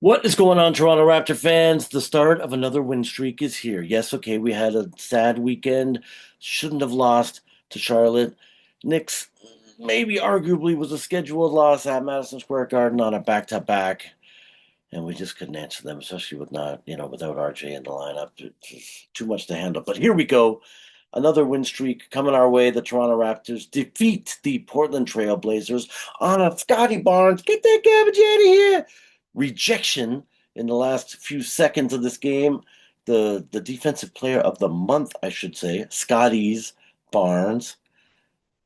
What is going on, Toronto Raptor fans? The start of another win streak is here. Yes, okay, we had a sad weekend. Shouldn't have lost to Charlotte. Knicks maybe arguably was a scheduled loss at Madison Square Garden on a back-to-back, and we just couldn't answer them, especially with without RJ in the lineup. It's just too much to handle. But here we go. Another win streak coming our way. The Toronto Raptors defeat the Portland Trailblazers on a Scotty Barnes. Get that garbage out of here. Rejection in the last few seconds of this game. The defensive player of the month, I should say, Scotties Barnes,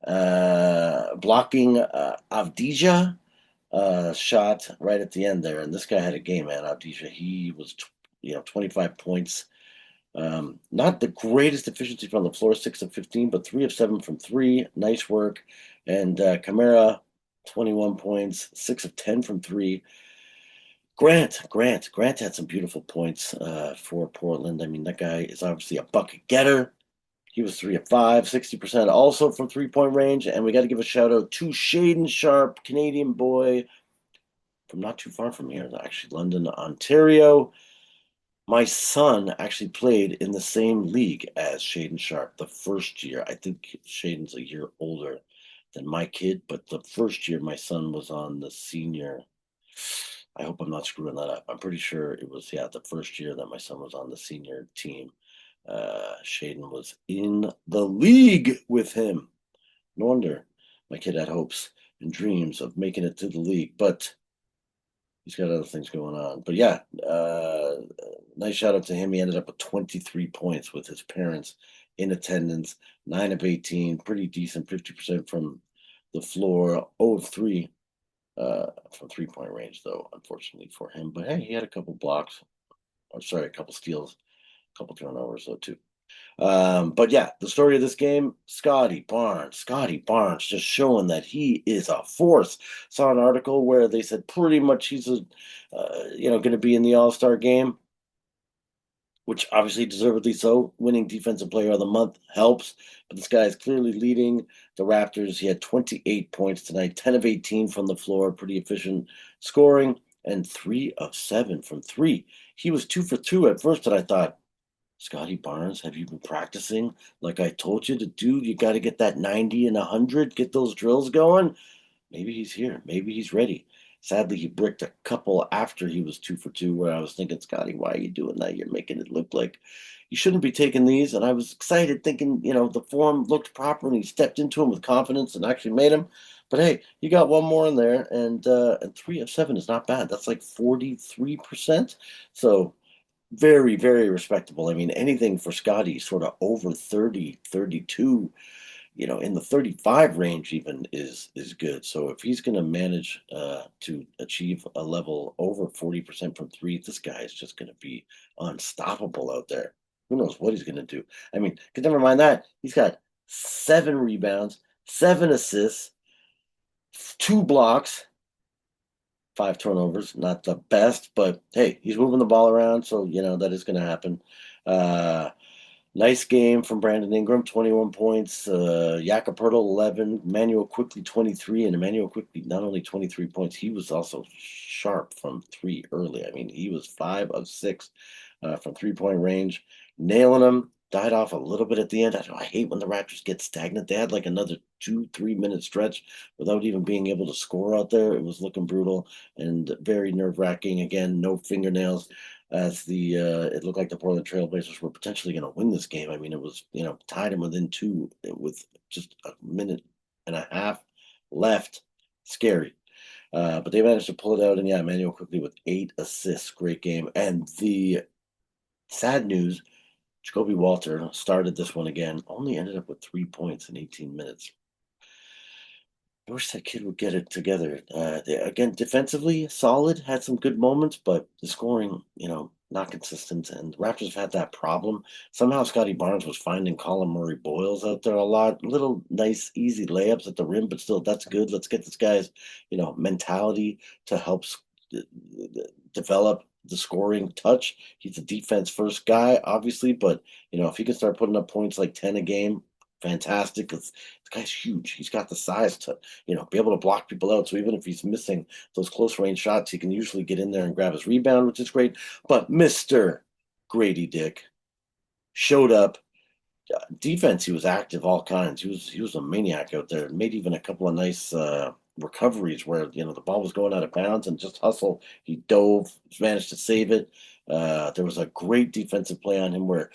blocking Avdija shot right at the end there. And this guy had a game, man. Avdija, he was 25 points. Not the greatest efficiency from the floor, 6 of 15, but 3 of 7 from three. Nice work. And Kamara, 21 points, 6 of 10 from three. Grant had some beautiful points for Portland. I mean, that guy is obviously a bucket getter. He was 3 of 5, 60% also from 3-point range. And we got to give a shout out to Shaden Sharp, Canadian boy from not too far from here, actually, London, Ontario. My son actually played in the same league as Shaden Sharp the first year. I think Shaden's a year older than my kid, but the first year my son was on the senior. I hope I'm not screwing that up. I'm pretty sure it was, yeah, the first year that my son was on the senior team. Shaden was in the league with him. No wonder my kid had hopes and dreams of making it to the league, but he's got other things going on. But yeah, nice shout out to him. He ended up with 23 points with his parents in attendance, 9 of 18, pretty decent, 50% from the floor, 0 of 3 from 3-point range, though, unfortunately for him. But hey, he had a couple blocks, or sorry, a couple steals, a couple turnovers, though, too. But yeah, the story of this game, Scotty Barnes just showing that he is a force. Saw an article where they said pretty much he's going to be in the All-Star game, which obviously deservedly so. Winning Defensive Player of the Month helps, but this guy is clearly leading the Raptors. He had 28 points tonight, 10 of 18 from the floor, pretty efficient scoring, and 3 of 7 from three. He was 2 for 2 at first, and I thought, Scotty Barnes, have you been practicing like I told you to do? You got to get that 90 and 100, get those drills going. Maybe he's here. Maybe he's ready. Sadly, he bricked a couple after he was 2 for 2, where I was thinking, Scotty, why are you doing that? You're making it look like you shouldn't be taking these. And I was excited thinking, the form looked proper and he stepped into him with confidence and actually made him. But hey, you got one more in there, and 3 of 7 is not bad. That's like 43%. So very, very respectable. I mean, anything for Scotty sort of over 30, 32, in the 35 range even is good. So if he's going to manage to achieve a level over 40% from three, this guy is just going to be unstoppable out there. Who knows what he's going to do? I mean, because never mind that, he's got 7 rebounds, 7 assists, 2 blocks, 5 turnovers. Not the best, but hey, he's moving the ball around, so that is going to happen. Uh, Nice game from Brandon Ingram, 21 points. Jakob 11, Emmanuel Quickly 23, and Emmanuel Quickly not only 23 points, he was also sharp from three early. I mean, he was 5 of 6 from 3-point range, nailing them. Died off a little bit at the end. I hate when the Raptors get stagnant. They had like another 2-3 minute stretch without even being able to score out there. It was looking brutal and very nerve-wracking. Again, no fingernails as it looked like the Portland Trailblazers were potentially going to win this game. I mean, it was tied them within two with just a minute and a half left. Scary. But they managed to pull it out, and yeah, Emmanuel quickly with 8 assists. Great game. And the sad news, Jacoby Walter started this one again, only ended up with 3 points in 18 minutes. I wish that kid would get it together. Again, defensively, solid, had some good moments, but the scoring, not consistent. And the Raptors have had that problem. Somehow Scotty Barnes was finding Colin Murray Boyles out there a lot. Little nice, easy layups at the rim, but still, that's good. Let's get this guy's, mentality to help develop the scoring touch. He's a defense first guy, obviously, but if he can start putting up points like 10 a game, fantastic. This guy's huge. He's got the size to, be able to block people out. So even if he's missing those close range shots, he can usually get in there and grab his rebound, which is great. But Mr. Grady Dick showed up. Defense, he was active, all kinds. He was a maniac out there. Made even a couple of nice recoveries where the ball was going out of bounds and just hustle. He dove, managed to save it. There was a great defensive play on him where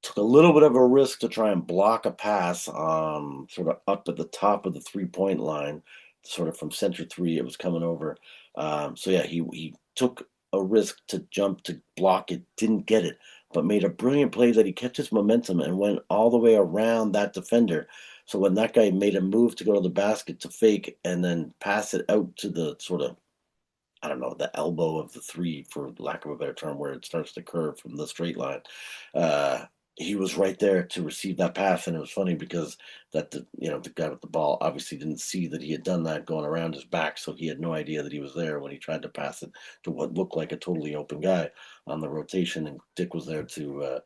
took a little bit of a risk to try and block a pass sort of up at the top of the 3-point line, sort of from center three. It was coming over. So yeah, he took a risk to jump to block it, didn't get it, but made a brilliant play that he kept his momentum and went all the way around that defender. So when that guy made a move to go to the basket to fake and then pass it out to the sort of, I don't know, the elbow of the three, for lack of a better term, where it starts to curve from the straight line. Uh, he was right there to receive that pass, and it was funny because the guy with the ball obviously didn't see that he had done that going around his back, so he had no idea that he was there when he tried to pass it to what looked like a totally open guy on the rotation, and Dick was there to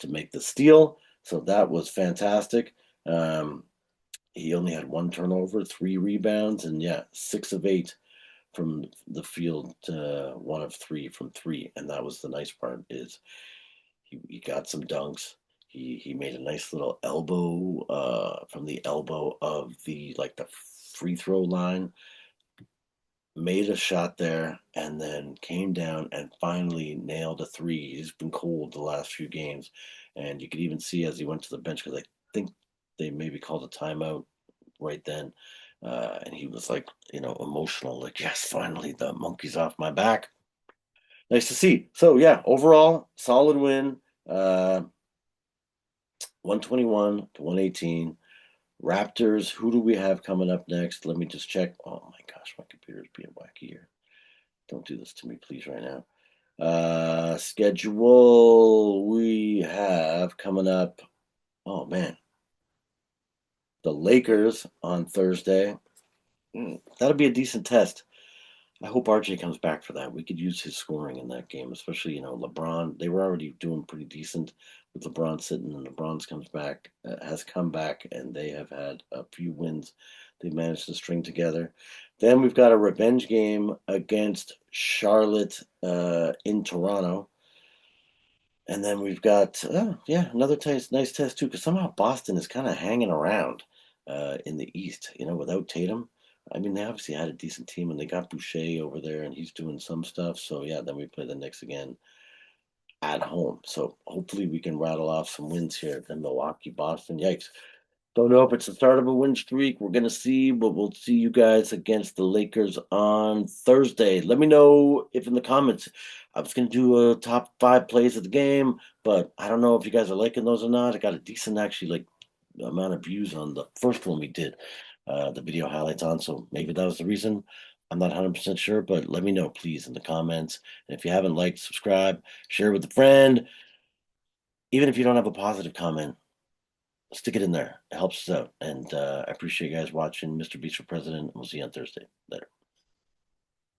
make the steal. So that was fantastic. Um, he only had one turnover, three rebounds, and yeah, 6 of 8 from the field, one of three from three, and that was the nice part is he got some dunks. He made a nice little elbow from the elbow of the free throw line, made a shot there, and then came down and finally nailed a three. He's been cold the last few games, and you could even see as he went to the bench because I think they maybe called a timeout right then. And he was like, emotional, like, yes, finally the monkey's off my back. Nice to see. So yeah, overall, solid win. 121 to 118. Raptors, who do we have coming up next? Let me just check. Oh my gosh, my computer's being wacky here. Don't do this to me, please, right now. Schedule we have coming up. Oh man, the Lakers on Thursday. That'll be a decent test. I hope RJ comes back for that. We could use his scoring in that game, especially, LeBron. They were already doing pretty decent with LeBron sitting, and LeBron's comes back, has come back, and they have had a few wins they managed to string together. Then we've got a revenge game against Charlotte in Toronto. And then we've got, yeah, another nice test too, because somehow Boston is kind of hanging around in the East, without Tatum. I mean, they obviously had a decent team, and they got Boucher over there, and he's doing some stuff. So yeah, then we play the Knicks again at home. So hopefully we can rattle off some wins here. Then Milwaukee, Boston, yikes. Don't know if it's the start of a win streak. We're gonna see, but we'll see you guys against the Lakers on Thursday. Let me know if in the comments. I was gonna do a top 5 plays of the game, but I don't know if you guys are liking those or not. I got a decent actually like amount of views on the first one we did, the video highlights on. So maybe that was the reason. I'm not 100% sure, but let me know please in the comments. And if you haven't liked, subscribe, share with a friend. Even if you don't have a positive comment, stick it in there. It helps us out. And I appreciate you guys watching Mr. Beast for President. We'll see you on Thursday. Later.